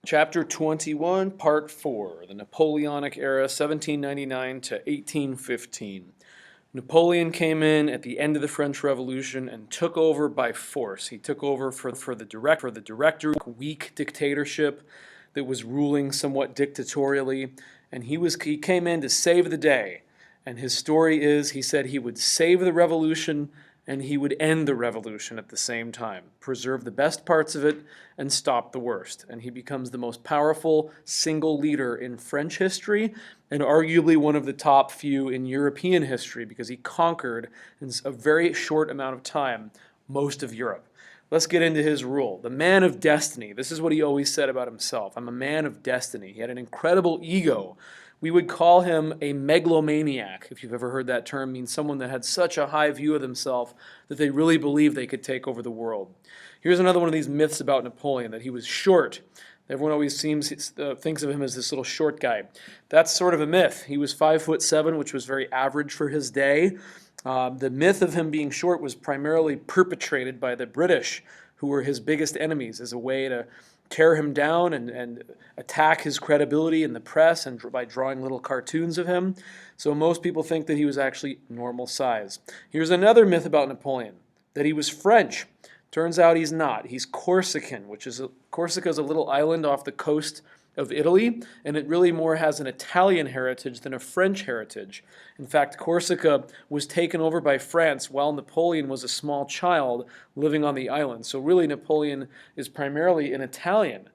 Chapter 21, Part 4, the Napoleonic Era, 1799 to 1815. Napoleon came in at the end of the French Revolution and took over by force. He took over for the director, weak dictatorship that was ruling somewhat dictatorially, and he came in to save the day. And his story is, he said he would save the revolution and he would end the revolution at the same time, preserve the best parts of it and stop the worst. And he becomes the most powerful single leader in French history and arguably one of the top few in European history because he conquered in a very short amount of time most of Europe. Let's get into his rule. The man of destiny. This is what he always said about himself. I'm a man of destiny. He had an incredible ego. We would call him a megalomaniac, if you've ever heard that term. It means someone that had such a high view of themselves that they really believed they could take over the world. Here's another one of these myths about Napoleon, that he was short. Everyone always thinks of him as this little short guy. That's sort of a myth. He was 5'7", which was very average for his day. The myth of him being short was primarily perpetrated by the British, who were his biggest enemies, as a way to tear him down and attack his credibility in the press and by drawing little cartoons of him. So most people think that he was actually normal size. Here's another myth about Napoleon, that he was French. Turns out he's not. He's Corsican, Corsica is a little island off the coast of Italy, and it really more has an Italian heritage than a French heritage. In fact, Corsica was taken over by France while Napoleon was a small child living on the island. So really Napoleon is primarily an Italian.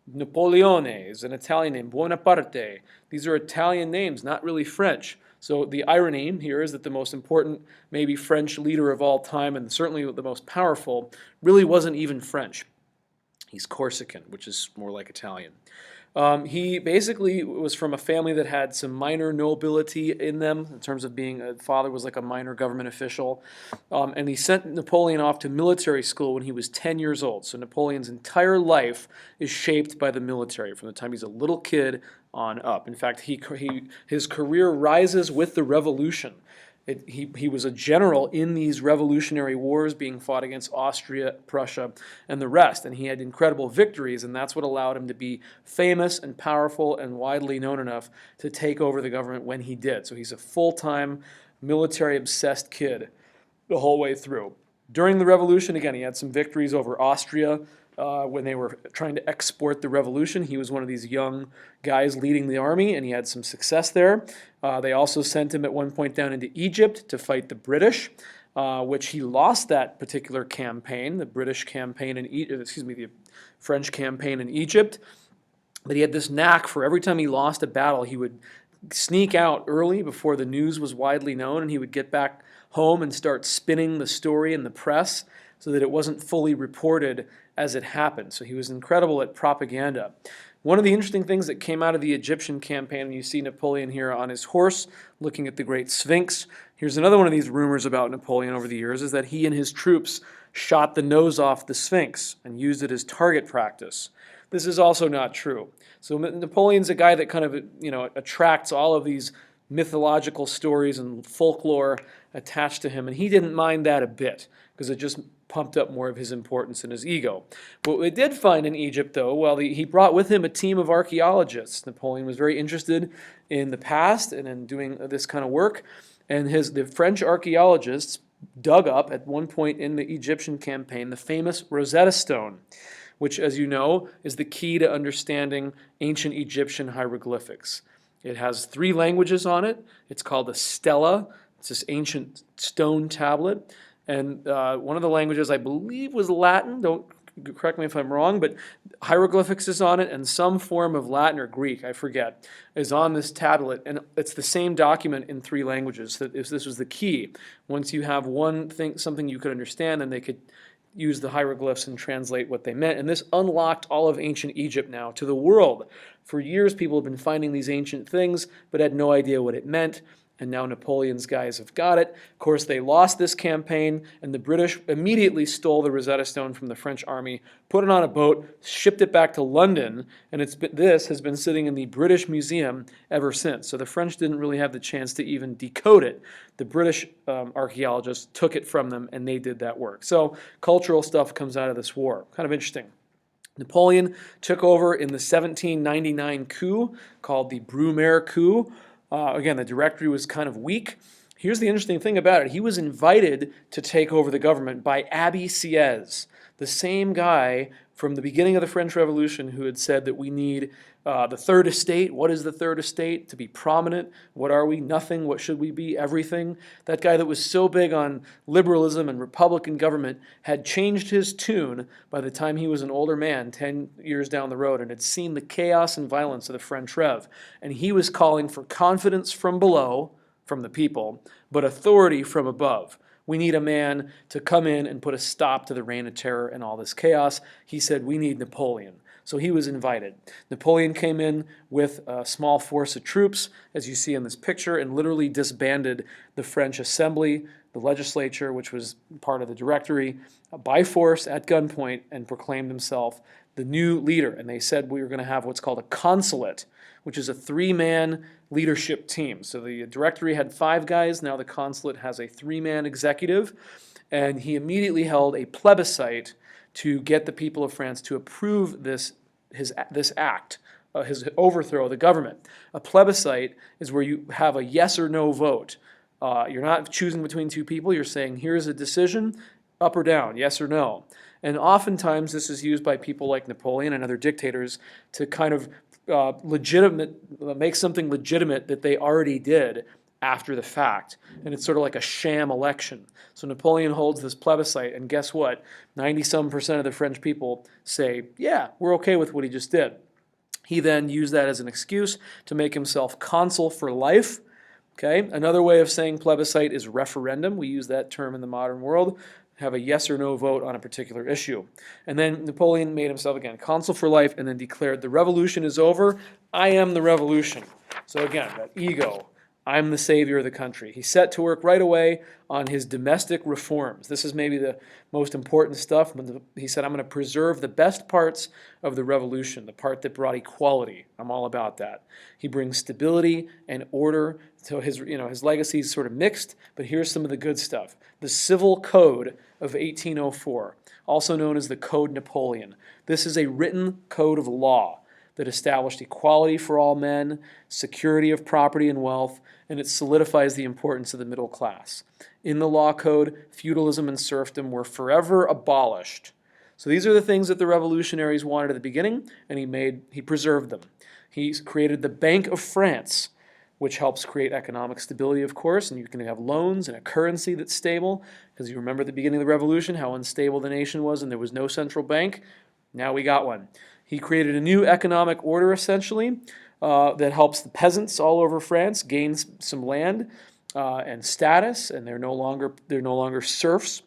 Napoleone is an Italian name. Buonaparte. These are Italian names, not really French. So the irony here is that the most important, maybe French leader of all time, and certainly the most powerful, really wasn't even French. He's Corsican, which is more like Italian. He basically was from a family that had some minor nobility in them, in terms of being a father was like a minor government official. And he sent Napoleon off to military school when he was 10 years old. So Napoleon's entire life is shaped by the military from the time he's a little kid on up. In fact, his career rises with the revolution. He was a general in these revolutionary wars being fought against Austria, Prussia, and the rest. And he had incredible victories, and that's what allowed him to be famous and powerful and widely known enough to take over the government when he did. So he's a full-time, military-obsessed kid the whole way through. During the revolution, again, he had some victories over Austria. When they were trying to export the revolution, he was one of these young guys leading the army, and he had some success there. They also sent him at one point down into Egypt to fight the British, which he lost that particular campaign, the French campaign in Egypt. But he had this knack for every time he lost a battle, he would sneak out early before the news was widely known, and he would get back home and start spinning the story in the press so that it wasn't fully reported as it happened. So he was incredible at propaganda. One of the interesting things that came out of the Egyptian campaign, and you see Napoleon here on his horse looking at the Great Sphinx. Here's another one of these rumors about Napoleon over the years, is that he and his troops shot the nose off the Sphinx and used it as target practice. This is also not true. So Napoleon's a guy that kind of, attracts all of these mythological stories and folklore attached to him, and he didn't mind that a bit because it just pumped up more of his importance and his ego. What we did find in Egypt, though, he brought with him a team of archaeologists. Napoleon was very interested in the past and in doing this kind of work, and the French archaeologists dug up at one point in the Egyptian campaign the famous Rosetta Stone, which, as you know, is the key to understanding ancient Egyptian hieroglyphics. It has 3 languages on it. It's called a stela. It's this ancient stone tablet. And one of the languages, I believe, was Latin. Don't correct me if I'm wrong, but hieroglyphics is on it, and some form of Latin or Greek, I forget, is on this tablet. And it's the same document in 3 languages. So this was the key. Once you have one thing, something you could understand, then they could use the hieroglyphs and translate what they meant. And this unlocked all of ancient Egypt now to the world. For years, people have been finding these ancient things, but had no idea what it meant. And now Napoleon's guys have got it. Of course, they lost this campaign, and the British immediately stole the Rosetta Stone from the French army, put it on a boat, shipped it back to London, and this has been sitting in the British Museum ever since. So the French didn't really have the chance to even decode it. The British archaeologists took it from them, and they did that work. So cultural stuff comes out of this war. Kind of interesting. Napoleon took over in the 1799 coup called the Brumaire coup. Again, the directory was kind of weak. Here's the interesting thing about it. He was invited to take over the government by Abbé Sieyès, the same guy from the beginning of the French Revolution who had said that we need the third estate. What is the third estate? To be prominent. What are we? Nothing. What should we be? Everything. That guy that was so big on liberalism and Republican government had changed his tune by the time he was an older man, 10 years down the road, and had seen the chaos and violence of the French Rev. And he was calling for confidence from below, from the people, but authority from above. We need a man to come in and put a stop to the reign of terror and all this chaos. He said, we need Napoleon. So he was invited. Napoleon came in with a small force of troops, as you see in this picture, and literally disbanded the French Assembly, the legislature, which was part of the Directory, by force at gunpoint, and proclaimed himself the new leader. And they said we were going to have what's called a consulate, which is a three-man leadership team. So the Directory had 5 guys. Now the consulate has a 3-man executive. And he immediately held a plebiscite to get the people of France to approve this act, his overthrow of the government. A plebiscite is where you have a yes or no vote. You're not choosing between 2 people. You're saying, here's a decision, up or down, yes or no. And oftentimes this is used by people like Napoleon and other dictators to kind of make something legitimate that they already did after the fact. And it's sort of like a sham election. So Napoleon holds this plebiscite, and guess what? 90-some% of the French people say, yeah, we're okay with what he just did. He then used that as an excuse to make himself consul for life. Okay? Another way of saying plebiscite is referendum. We use that term in the modern world. Have a yes or no vote on a particular issue. And then Napoleon made himself, again, consul for life, and then declared, the revolution is over. I am the revolution. So again, that ego. I'm the savior of the country. He set to work right away on his domestic reforms. This is maybe the most important stuff. He said, I'm going to preserve the best parts of the revolution, the part that brought equality. I'm all about that. He brings stability and order. So his legacy is sort of mixed, but here's some of the good stuff. The Civil Code of 1804, also known as the Code Napoleon. This is a written code of law that established equality for all men, security of property and wealth, and it solidifies the importance of the middle class. In the law code, feudalism and serfdom were forever abolished. So these are the things that the revolutionaries wanted at the beginning, and he preserved them. He created the Bank of France, which helps create economic stability, of course, and you can have loans and a currency that's stable, because you remember at the beginning of the revolution how unstable the nation was and there was no central bank. Now we got one. He created a new economic order, essentially, that helps the peasants all over France gain some land and status, and they're no longer serfs.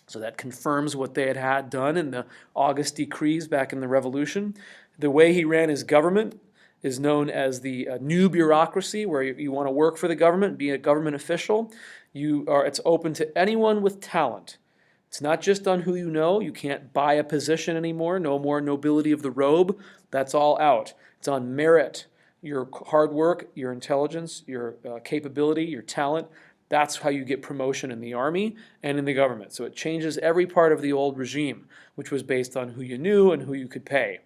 So that confirms what they had done in the August decrees back in the Revolution. The way he ran his government is known as the new bureaucracy, where you want to work for the government, be a government official. It's open to anyone with talent. It's not just on who you know. You can't buy a position anymore. No more nobility of the robe. That's all out. It's on merit, your hard work, your intelligence, your capability, your talent. That's how you get promotion in the army and in the government. So it changes every part of the old regime, which was based on who you knew and who you could pay.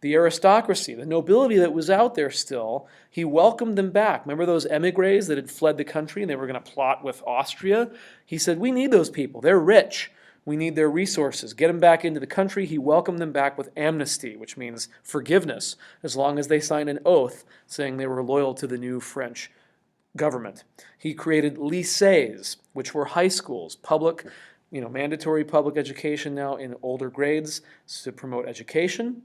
The aristocracy, the nobility that was out there still, he welcomed them back. Remember those emigres that had fled the country and they were going to plot with Austria? He said, we need those people. They're rich. We need their resources. Get them back into the country. He welcomed them back with amnesty, which means forgiveness, as long as they signed an oath saying they were loyal to the new French government. He created lycées, which were high schools, public, mandatory public education now in older grades to promote education.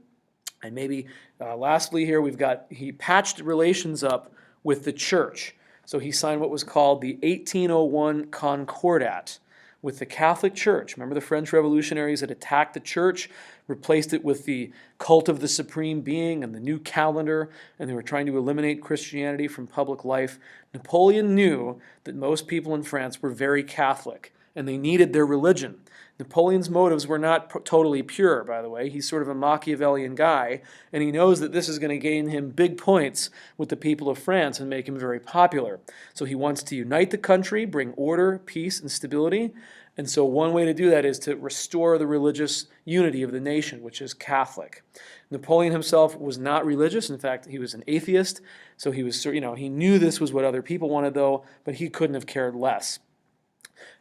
And maybe lastly here, he patched relations up with the church. So he signed what was called the 1801 Concordat with the Catholic Church. Remember the French revolutionaries had attacked the church, replaced it with the cult of the supreme being and the new calendar, and they were trying to eliminate Christianity from public life. Napoleon knew that most people in France were very Catholic, and they needed their religion. Napoleon's motives were not totally pure, by the way. He's sort of a Machiavellian guy, and he knows that this is going to gain him big points with the people of France and make him very popular. So he wants to unite the country, bring order, peace, and stability, And so one way to do that is to restore the religious unity of the nation, which is Catholic. Napoleon himself was not religious. In fact, he was an atheist. So he was, he knew this was what other people wanted, though, but he couldn't have cared less.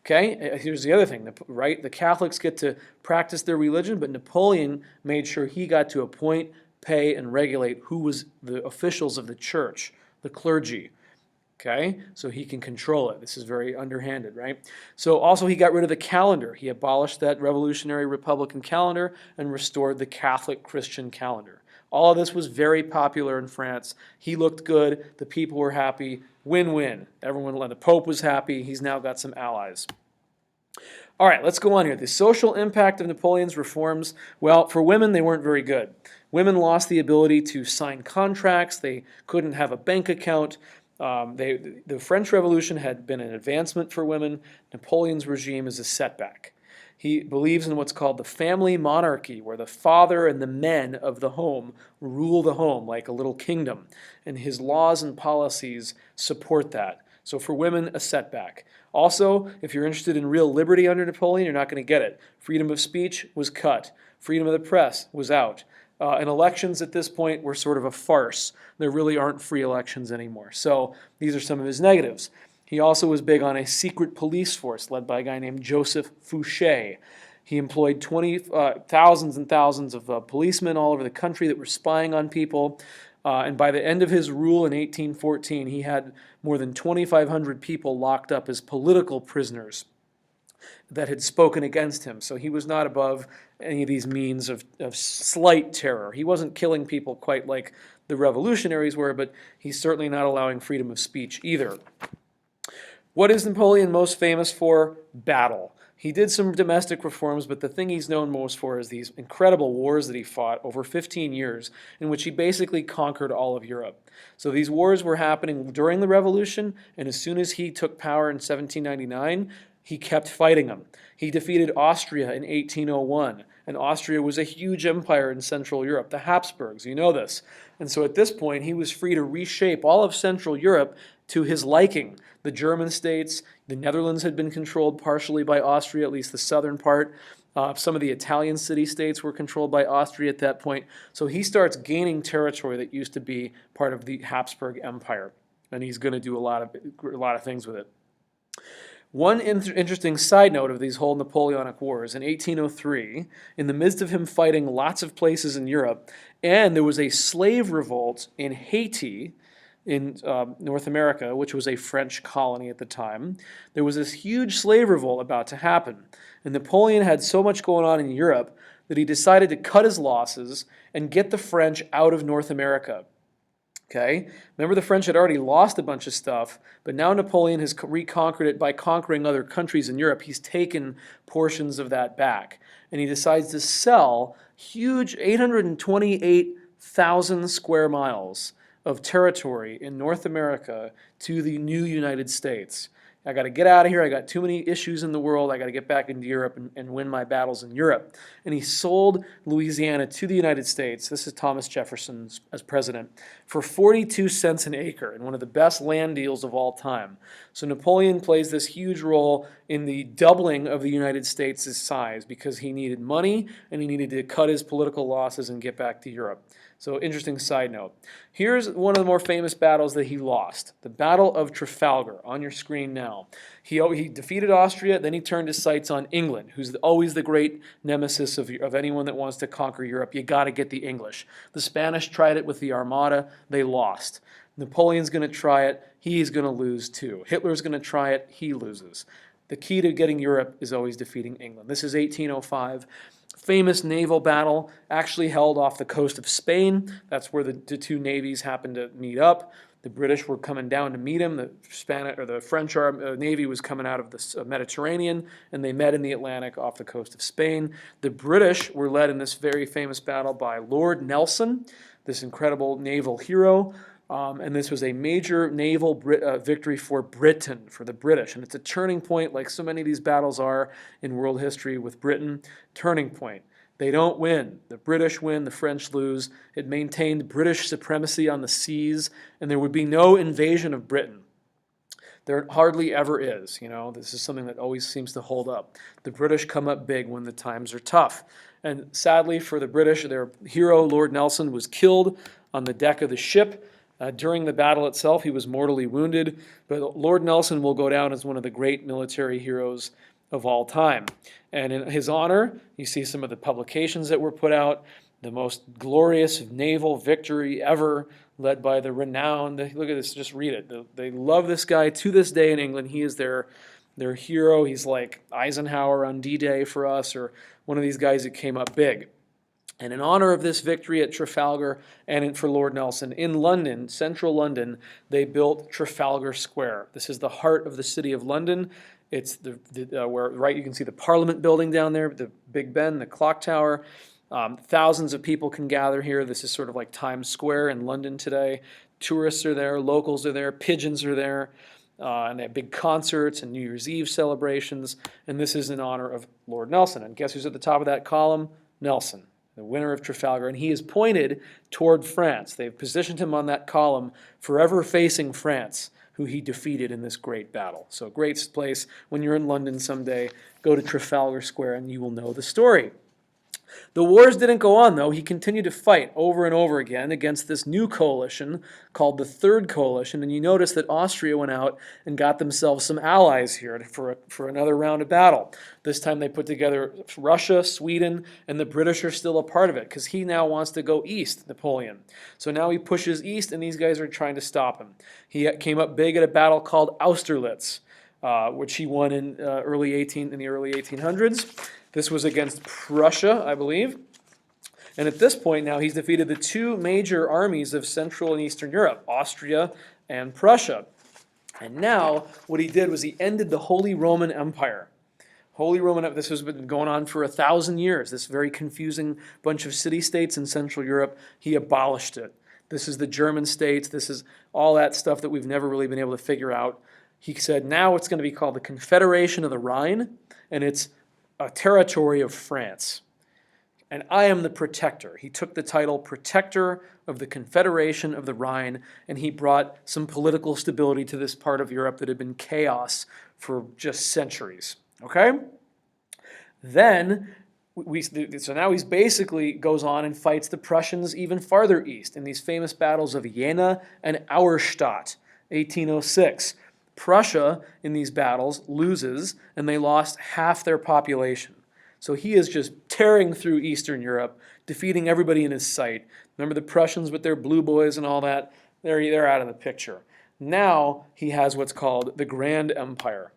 Okay, here's the other thing, right? The Catholics get to practice their religion, but Napoleon made sure he got to appoint, pay, and regulate who was the officials of the church, the clergy. Okay, so he can control it. This is very underhanded, right? So also he got rid of the calendar. He abolished that revolutionary Republican calendar and restored the Catholic Christian calendar. All of this was very popular in France. He looked good. The people were happy. Win-win. The Pope was happy. He's now got some allies. All right, let's go on here. The social impact of Napoleon's reforms. Well, for women, they weren't very good. Women lost the ability to sign contracts. They couldn't have a bank account. The French Revolution had been an advancement for women. Napoleon's regime is a setback. He believes in what's called the family monarchy, where the father and the men of the home rule the home like a little kingdom, and his laws and policies support that. So for women, a setback. Also, if you're interested in real liberty under Napoleon, you're not going to get it. Freedom of speech was cut. Freedom of the press was out. And elections at this point were sort of a farce. There really aren't free elections anymore. So these are some of his negatives. He also was big on a secret police force led by a guy named Joseph Fouché. He employed thousands and thousands of policemen all over the country that were spying on people. And by the end of his rule in 1814, he had more than 2,500 people locked up as political prisoners that had spoken against him. So he was not above any of these means of slight terror. He wasn't killing people quite like the revolutionaries were, but he's certainly not allowing freedom of speech either. What is Napoleon most famous for? Battle. He did some domestic reforms, but the thing he's known most for is these incredible wars that he fought over 15 years, in which he basically conquered all of Europe. So these wars were happening during the Revolution, and as soon as he took power in 1799, he kept fighting them. He defeated Austria in 1801, and Austria was a huge empire in Central Europe, the Habsburgs, you know this. And so at this point, he was free to reshape all of Central Europe to his liking. The German states, the Netherlands had been controlled partially by Austria, at least the southern part. Some of the Italian city-states were controlled by Austria at that point. So he starts gaining territory that used to be part of the Habsburg Empire, and he's going to do a lot of things with it. One interesting side note of these whole Napoleonic Wars, in 1803, in the midst of him fighting lots of places in Europe, and there was a slave revolt in Haiti, in North America, which was a French colony at the time, there was this huge slave revolt about to happen. And Napoleon had so much going on in Europe that he decided to cut his losses and get the French out of North America. Okay? Remember, the French had already lost a bunch of stuff, but now Napoleon has reconquered it by conquering other countries in Europe. He's taken portions of that back. And he decides to sell huge 828,000 square miles of territory in North America to the new United States. I got to get out of here. I got too many issues in the world. I got to get back into Europe and win my battles in Europe. And he sold Louisiana to the United States. This is Thomas Jefferson as president, for 42 cents an acre, in one of the best land deals of all time. So Napoleon plays this huge role in the doubling of the United States' size because he needed money and he needed to cut his political losses and get back to Europe. So interesting side note. Here's one of the more famous battles that he lost. The Battle of Trafalgar, on your screen now. He defeated Austria, then he turned his sights on England, who's always the great nemesis of anyone that wants to conquer Europe. You got to get the English. The Spanish tried it with the Armada. They lost. Napoleon's going to try it. He's going to lose too. Hitler's going to try it. He loses. The key to getting Europe is always defeating England. This is 1805. Famous naval battle, actually held off the coast of Spain. That's where the two navies happened to meet up. The British were coming down to meet him. The French Navy was coming out of the Mediterranean, and they met in the Atlantic off the coast of Spain. The British were led in this very famous battle by Lord Nelson, this incredible naval hero. And this was a major naval victory for Britain, for the British. And it's a turning point, like so many of these battles are in world history with Britain. Turning point. They don't win. The British win, the French lose. It maintained British supremacy on the seas, and there would be no invasion of Britain. There hardly ever is. This is something that always seems to hold up. The British come up big when the times are tough. And sadly for the British, their hero, Lord Nelson, was killed on the deck of the ship. During the battle itself, he was mortally wounded, but Lord Nelson will go down as one of the great military heroes of all time. And in his honor, you see some of the publications that were put out, the most glorious naval victory ever, led by the renowned, look at this, just read it. They love this guy to this day in England. He is their hero. He's like Eisenhower on D-Day for us, or one of these guys that came up big. And in honor of this victory at Trafalgar and for Lord Nelson, in London, central London, they built Trafalgar Square. This is the heart of the city of London. It's where, right, you can see the Parliament building down there, the Big Ben, the clock tower. Thousands of people can gather here. This is sort of like Times Square in London today. Tourists are there, locals are there, pigeons are there, and they have big concerts and New Year's Eve celebrations. And this is in honor of Lord Nelson. And guess who's at the top of that column? Nelson, the winner of Trafalgar. And he is pointed toward France. They've positioned him on that column, forever facing France, who he defeated in this great battle. So great place. When you're in London someday, go to Trafalgar Square and you will know the story. The wars didn't go on, though. He continued to fight over and over again against this new coalition called the Third Coalition. And you notice that Austria went out and got themselves some allies here for another round of battle. This time they put together Russia, Sweden, and the British are still a part of it because he now wants to go east, Napoleon. So now he pushes east, and these guys are trying to stop him. He came up big at a battle called Austerlitz, which he won in the early 1800s. This was against Prussia, I believe. And at this point now, he's defeated the two major armies of Central and Eastern Europe, Austria and Prussia. And now, what he did was he ended the Holy Roman Empire. This has been going on for 1,000 years, this very confusing bunch of city-states in Central Europe. He abolished it. This is the German states. This is all that stuff that we've never really been able to figure out. He said now it's going to be called the Confederation of the Rhine, and it's a territory of France. And I am the protector. He took the title Protector of the Confederation of the Rhine, and he brought some political stability to this part of Europe that had been chaos for just centuries. Okay? Then, so now he's basically goes on and fights the Prussians even farther east in these famous battles of Jena and Auerstadt, 1806. Prussia, in these battles, loses, and they lost half their population. So he is just tearing through Eastern Europe, defeating everybody in his sight. Remember the Prussians with their blue boys and all that? They're out of the picture. Now he has what's called the Grand Empire.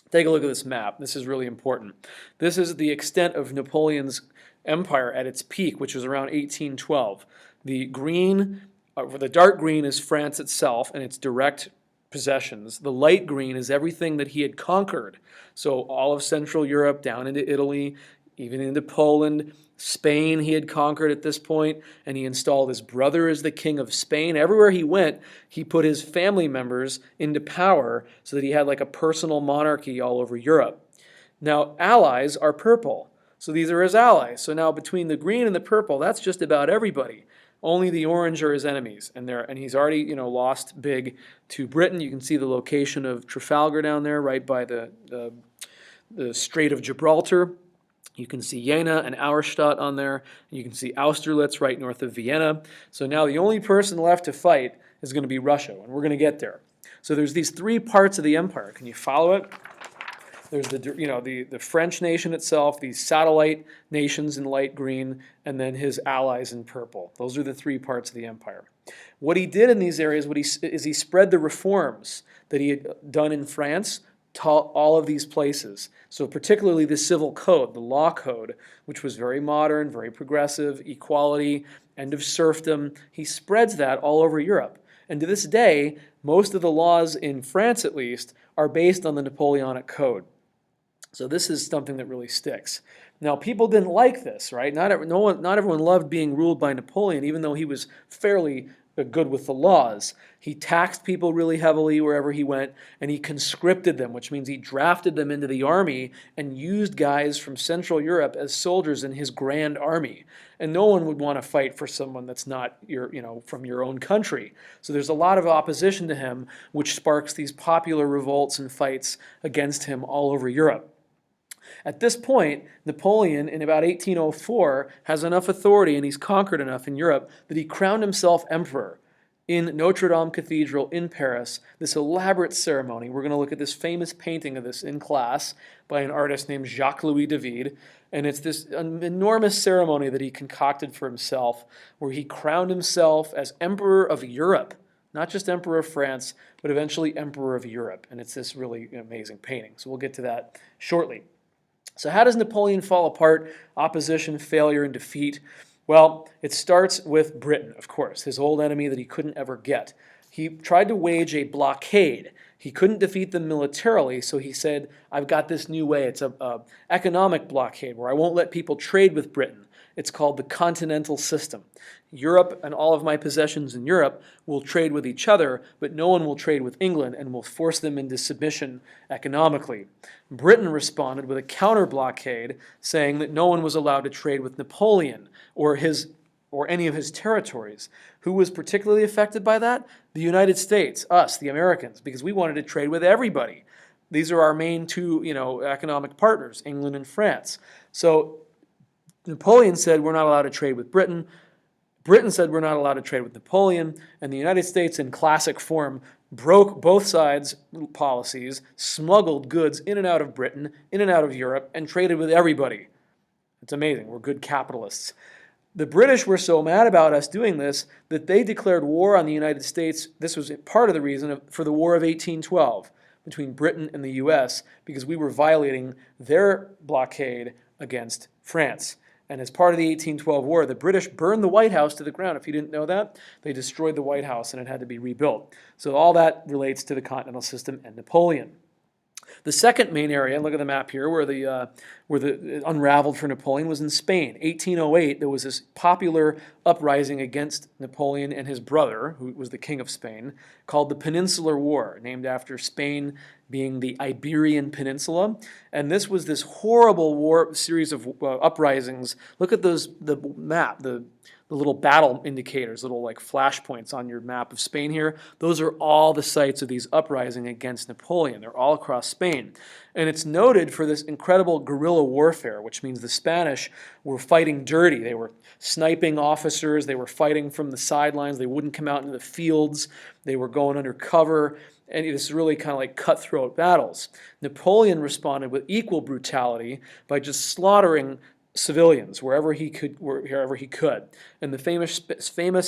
Take a look at this map. This is really important. This is the extent of Napoleon's empire at its peak, which was around 1812. The dark green is France itself and its direct possessions. The light green is everything that he had conquered. So all of Central Europe, down into Italy, even into Poland, Spain he had conquered at this point, and he installed his brother as the king of Spain. Everywhere he went, he put his family members into power so that he had like a personal monarchy all over Europe. Now, allies are purple. So these are his allies. So now between the green and the purple, that's just about everybody. Only the orange are his enemies, and he's already lost big to Britain. You can see the location of Trafalgar down there, right by the Strait of Gibraltar. You can see Jena and Auerstadt on there. You can see Austerlitz right north of Vienna. So now the only person left to fight is going to be Russia, and we're going to get there. So there's these three parts of the empire. Can you follow it? There's the French nation itself, these satellite nations in light green, and then his allies in purple. Those are the three parts of the empire. What he did in these areas is he spread the reforms that he had done in France to all of these places. So particularly the civil code, the law code, which was very modern, very progressive, equality, end of serfdom. He spreads that all over Europe. And to this day, most of the laws in France, at least, are based on the Napoleonic Code. So this is something that really sticks. Now, people didn't like this, right? Not everyone loved being ruled by Napoleon, even though he was fairly good with the laws. He taxed people really heavily wherever he went, and he conscripted them, which means he drafted them into the army and used guys from Central Europe as soldiers in his grand army. And no one would want to fight for someone that's not from your own country. So there's a lot of opposition to him, which sparks these popular revolts and fights against him all over Europe. At this point, Napoleon, in about 1804, has enough authority and he's conquered enough in Europe that he crowned himself emperor in Notre Dame Cathedral in Paris, this elaborate ceremony. We're going to look at this famous painting of this in class by an artist named Jacques-Louis David, and it's this enormous ceremony that he concocted for himself, where he crowned himself as Emperor of Europe, not just Emperor of France, but eventually Emperor of Europe, and it's this really amazing painting. So we'll get to that shortly. So how does Napoleon fall apart? Opposition, failure, and defeat. Well, it starts with Britain, of course, his old enemy that he couldn't ever get. He tried to wage a blockade. He couldn't defeat them militarily, so he said, I've got this new way. It's an economic blockade where I won't let people trade with Britain. It's called the continental system. Europe and all of my possessions in Europe will trade with each other, but no one will trade with England and will force them into submission economically. Britain responded with a counter blockade saying that no one was allowed to trade with Napoleon or any of his territories. Who was particularly affected by that? The United States, us, the Americans, because we wanted to trade with everybody. These are our main two, economic partners, England and France. So Napoleon said we're not allowed to trade with Britain. Britain said we're not allowed to trade with Napoleon. And the United States, in classic form, broke both sides' policies, smuggled goods in and out of Britain, in and out of Europe, and traded with everybody. It's amazing. We're good capitalists. The British were so mad about us doing this that they declared war on the United States. This was part of the reason for the War of 1812 between Britain and the U.S., because we were violating their blockade against France. And as part of the 1812 war, the British burned the White House to the ground. If you didn't know that, they destroyed the White House and it had to be rebuilt. So all that relates to the continental system and Napoleon. The second main area, look at the map here, where the unraveled for Napoleon was in Spain. 1808, there was this popular uprising against Napoleon and his brother, who was the king of Spain, called the Peninsular War, named after Spain being the Iberian Peninsula. And this was this horrible war series of uprisings. Look at the map, the little battle indicators, little like flashpoints on your map of Spain here. Those are all the sites of these uprisings against Napoleon. They're all across Spain. And it's noted for this incredible guerrilla warfare, which means the Spanish were fighting dirty. They were sniping officers. They were fighting from the sidelines. They wouldn't come out into the fields. They were going under cover. And this is really kind of like cutthroat battles. Napoleon responded with equal brutality by just slaughtering civilians wherever he could. And the famous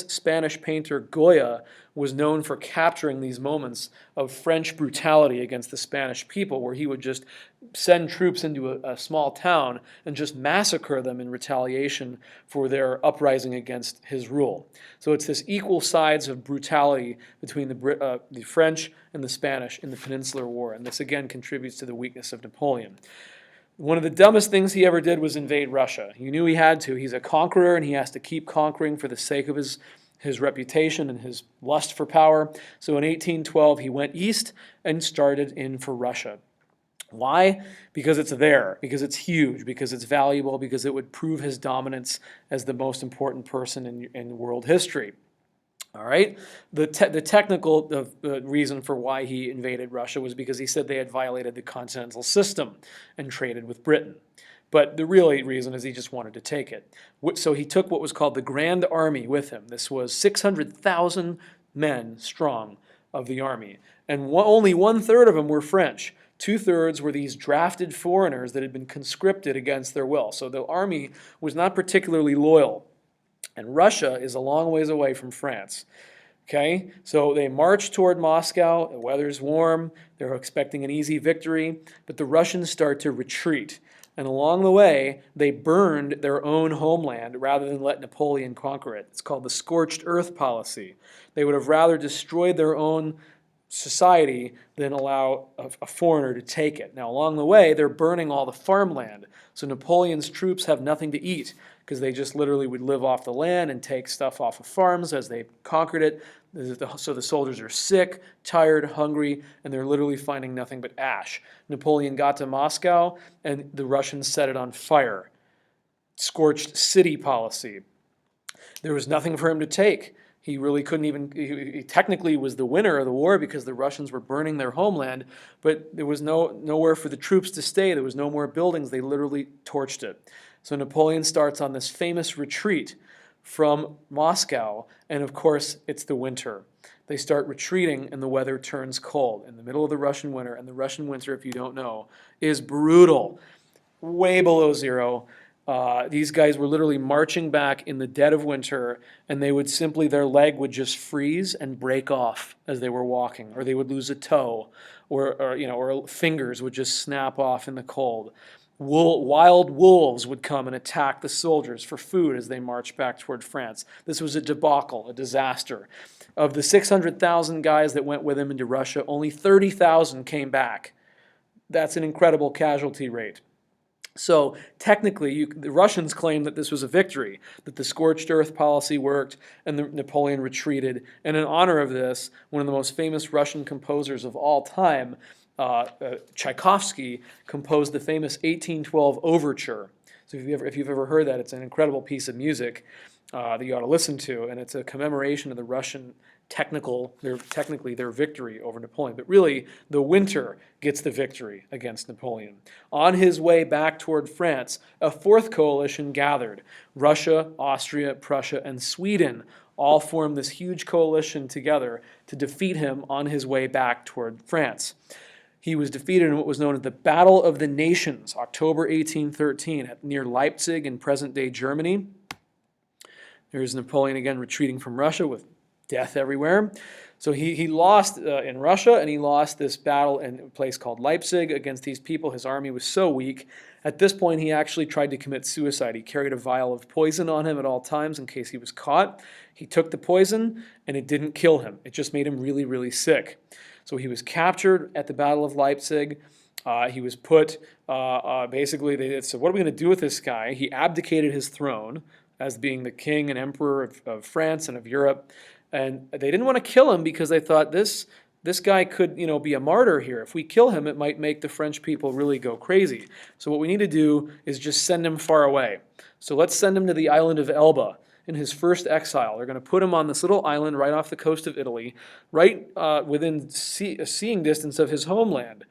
Spanish painter Goya was known for capturing these moments of French brutality against the Spanish people, where he would just send troops into a small town and just massacre them in retaliation for their uprising against his rule. So it's this equal sides of brutality between the French and the Spanish in the Peninsular War, and this again contributes to the weakness of Napoleon. One of the dumbest things he ever did was invade Russia. He knew he had to. He's a conqueror, and he has to keep conquering for the sake of his reputation and his lust for power. So in 1812, he went east and started in for Russia. Why? Because it's there, because it's huge, because it's valuable, because it would prove his dominance as the most important person in world history. All right. The technical reason for why he invaded Russia was because he said they had violated the continental system and traded with Britain. But the real reason is he just wanted to take it. So he took what was called the Grand Army with him. This was 600,000 men strong of the army. And only 1/3 of them were French. 2/3 were these drafted foreigners that had been conscripted against their will. So the army was not particularly loyal. And Russia is a long ways away from France. Okay, so they march toward Moscow. The weather's warm. They're expecting an easy victory. But the Russians start to retreat. And along the way, they burned their own homeland rather than let Napoleon conquer it. It's called the scorched earth policy. They would have rather destroyed their own society than allow a foreigner to take it. Now, along the way, they're burning all the farmland. So Napoleon's troops have nothing to eat because they just literally would live off the land and take stuff off of farms as they conquered it. So the soldiers are sick, tired, hungry, and they're literally finding nothing but ash. Napoleon got to Moscow, and the Russians set it on fire. Scorched city policy. There was nothing for him to take. He really couldn't even, he technically was the winner of the war because the Russians were burning their homeland, but there was nowhere for the troops to stay. There was no more buildings. They literally torched it. So Napoleon starts on this famous retreat from Moscow, and of course, it's the winter. They start retreating, and the weather turns cold in the middle of the Russian winter, and the Russian winter, if you don't know, is brutal, way below zero. These guys were literally marching back in the dead of winter, and they would simply, their leg would just freeze and break off as they were walking, or they would lose a toe, or fingers would just snap off in the cold. Wild wolves would come and attack the soldiers for food as they marched back toward France. This was a debacle, a disaster. Of the 600,000 guys that went with him into Russia, only 30,000 came back. That's an incredible casualty rate. So technically, the Russians claimed that this was a victory, that the scorched earth policy worked and Napoleon retreated. And in honor of this, one of the most famous Russian composers of all time, Tchaikovsky, composed the famous 1812 overture. So if you've ever heard that, it's an incredible piece of music that you ought to listen to, and it's a commemoration of the Russian technically their victory over Napoleon. But really, the winter gets the victory against Napoleon. On his way back toward France, a fourth coalition gathered. Russia, Austria, Prussia, and Sweden all formed this huge coalition together to defeat him on his way back toward France. He was defeated in what was known as the Battle of the Nations, October 1813, near Leipzig in present-day Germany. There's Napoleon again retreating from Russia with death everywhere. So he lost in Russia, and he lost this battle in a place called Leipzig against these people. His army was so weak. At this point, he actually tried to commit suicide. He carried a vial of poison on him at all times in case he was caught. He took the poison, and it didn't kill him. It just made him really, really sick. So he was captured at the Battle of Leipzig. He was put, basically, they said, what are we going to do with this guy? He abdicated his throne as being the king and emperor of France and of Europe. And they didn't want to kill him because they thought this guy could, be a martyr here. If we kill him, it might make the French people really go crazy. So what we need to do is just send him far away. So let's send him to the island of Elba in his first exile. They're going to put him on this little island right off the coast of Italy, right within a seeing distance of his homeland.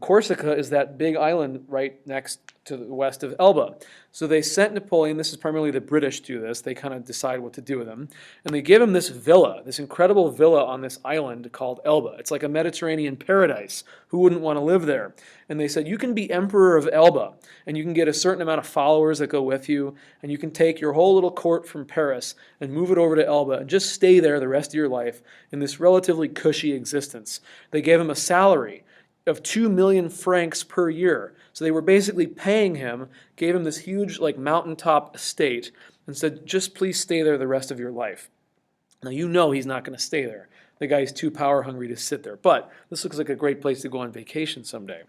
Corsica is that big island right next to the west of Elba. So they sent Napoleon, this is primarily the British do this, they kind of decide what to do with him, and they give him this villa, this incredible villa on this island called Elba. It's like a Mediterranean paradise. Who wouldn't want to live there? And they said, you can be emperor of Elba, and you can get a certain amount of followers that go with you, and you can take your whole little court from Paris and move it over to Elba and just stay there the rest of your life in this relatively cushy existence. They gave him a salary of 2 million francs per year. So they were basically paying him, gave him this huge mountaintop estate, and said, just please stay there the rest of your life. Now he's not going to stay there. The guy's too power hungry to sit there. But this looks like a great place to go on vacation someday.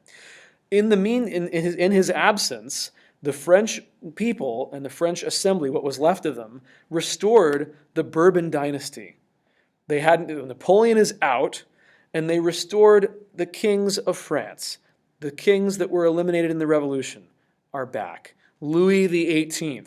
In his absence, the French people and the French assembly, what was left of them, restored the Bourbon dynasty. Napoleon is out, and they restored the kings of France. The kings that were eliminated in the revolution are back. Louis XVIII.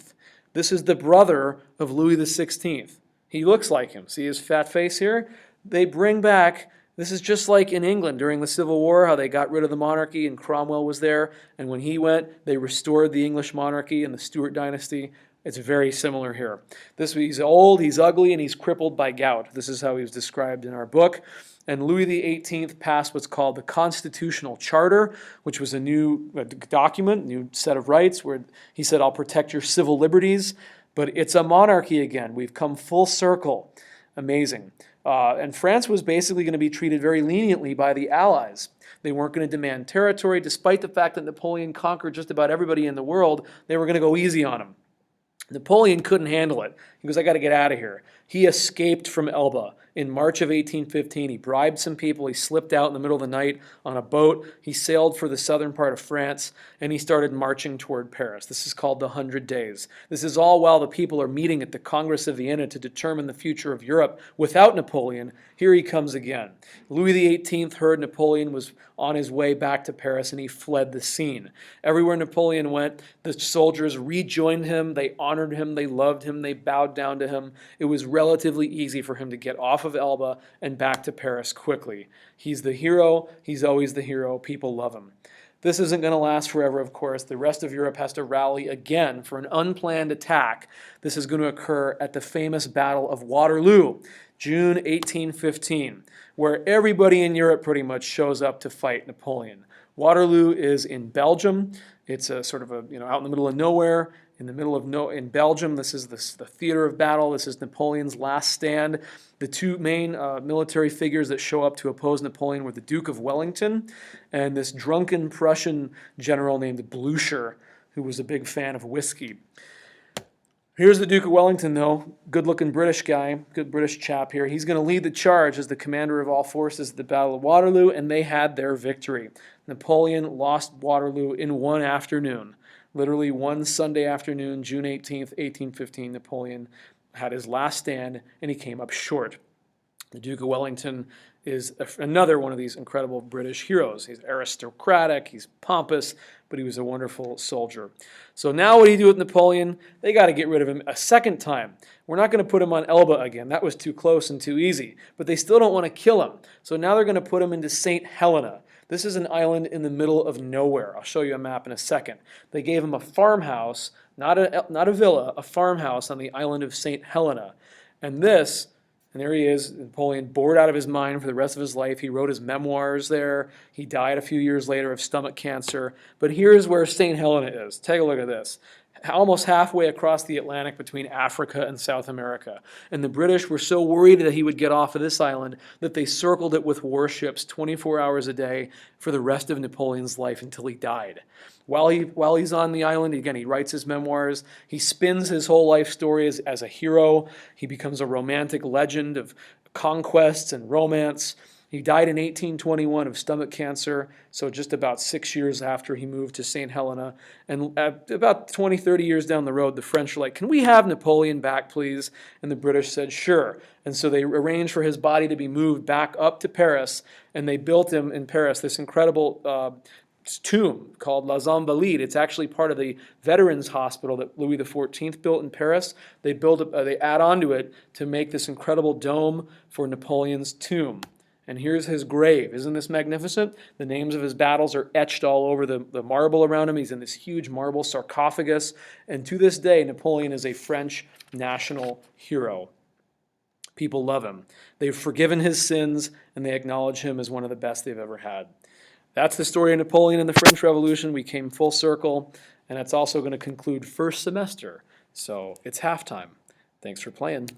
This is the brother of Louis XVI. He looks like him. See his fat face here? They bring back, this is just like in England during the Civil War, how they got rid of the monarchy and Cromwell was there. And when he went, they restored the English monarchy and the Stuart dynasty. It's very similar here. He's old, he's ugly, and he's crippled by gout. This is how he was described in our book. And Louis XVIII passed what's called the Constitutional Charter, which was a new document, new set of rights, where he said, I'll protect your civil liberties. But it's a monarchy again. We've come full circle. Amazing. And France was basically going to be treated very leniently by the Allies. They weren't going to demand territory. Despite the fact that Napoleon conquered just about everybody in the world, they were going to go easy on him. Napoleon couldn't handle it. He goes, I got to get out of here. He escaped from Elba in March of 1815. He bribed some people. He slipped out in the middle of the night on a boat. He sailed for the southern part of France, and he started marching toward Paris. This is called the 100 Days. This is all while the people are meeting at the Congress of Vienna to determine the future of Europe without Napoleon. Here he comes again. Louis XVIII heard Napoleon was on his way back to Paris, and he fled the scene. Everywhere Napoleon went, the soldiers rejoined him. They honored him. They loved him. They bowed down to him. It was relatively easy for him to get off of Elba and back to Paris quickly. He's the hero. He's always the hero. People love him. This isn't going to last forever, of course. The rest of Europe has to rally again for an unplanned attack. This is going to occur at the famous Battle of Waterloo, June 1815, where everybody in Europe pretty much shows up to fight Napoleon. Waterloo is in Belgium. It's a sort of out in the middle of nowhere. In Belgium, this is the theater of battle. This is Napoleon's last stand. The two main military figures that show up to oppose Napoleon were the Duke of Wellington and this drunken Prussian general named Blucher, who was a big fan of whiskey. Here's the Duke of Wellington, though. Good-looking British guy, good British chap here. He's going to lead the charge as the commander of all forces at the Battle of Waterloo, and they had their victory. Napoleon lost Waterloo in one afternoon. Literally one Sunday afternoon, June 18th, 1815, Napoleon had his last stand, and he came up short. The Duke of Wellington is another one of these incredible British heroes. He's aristocratic, he's pompous, but he was a wonderful soldier. So now what do you do with Napoleon? They got to get rid of him a second time. We're not going to put him on Elba again. That was too close and too easy. But they still don't want to kill him. So now they're going to put him into St. Helena. This is an island in the middle of nowhere. I'll show you a map in a second. They gave him a farmhouse, not a villa, a farmhouse on the island of St. Helena. And there he is, Napoleon, bored out of his mind for the rest of his life. He wrote his memoirs there. He died a few years later of stomach cancer. But here's where St. Helena is. Take a look at this. Almost halfway across the Atlantic between Africa and South America. And the British were so worried that he would get off of this island that they circled it with warships 24 hours a day for the rest of Napoleon's life until he died. While he's on the island, again, he writes his memoirs. He spins his whole life story as a hero. He becomes a romantic legend of conquests and romance. He died in 1821 of stomach cancer, so just about 6 years after he moved to St. Helena. And about 20, 30 years down the road, the French were like, can we have Napoleon back, please? And the British said, sure. And so they arranged for his body to be moved back up to Paris, and they built him in Paris this incredible tomb called Les Invalides. It's actually part of the Veterans Hospital that Louis XIV built in Paris. They add onto it to make this incredible dome for Napoleon's tomb. And here's his grave. Isn't this magnificent? The names of his battles are etched all over the marble around him. He's in this huge marble sarcophagus. And to this day, Napoleon is a French national hero. People love him. They've forgiven his sins, and they acknowledge him as one of the best they've ever had. That's the story of Napoleon and the French Revolution. We came full circle, and that's also going to conclude first semester. So it's halftime. Thanks for playing.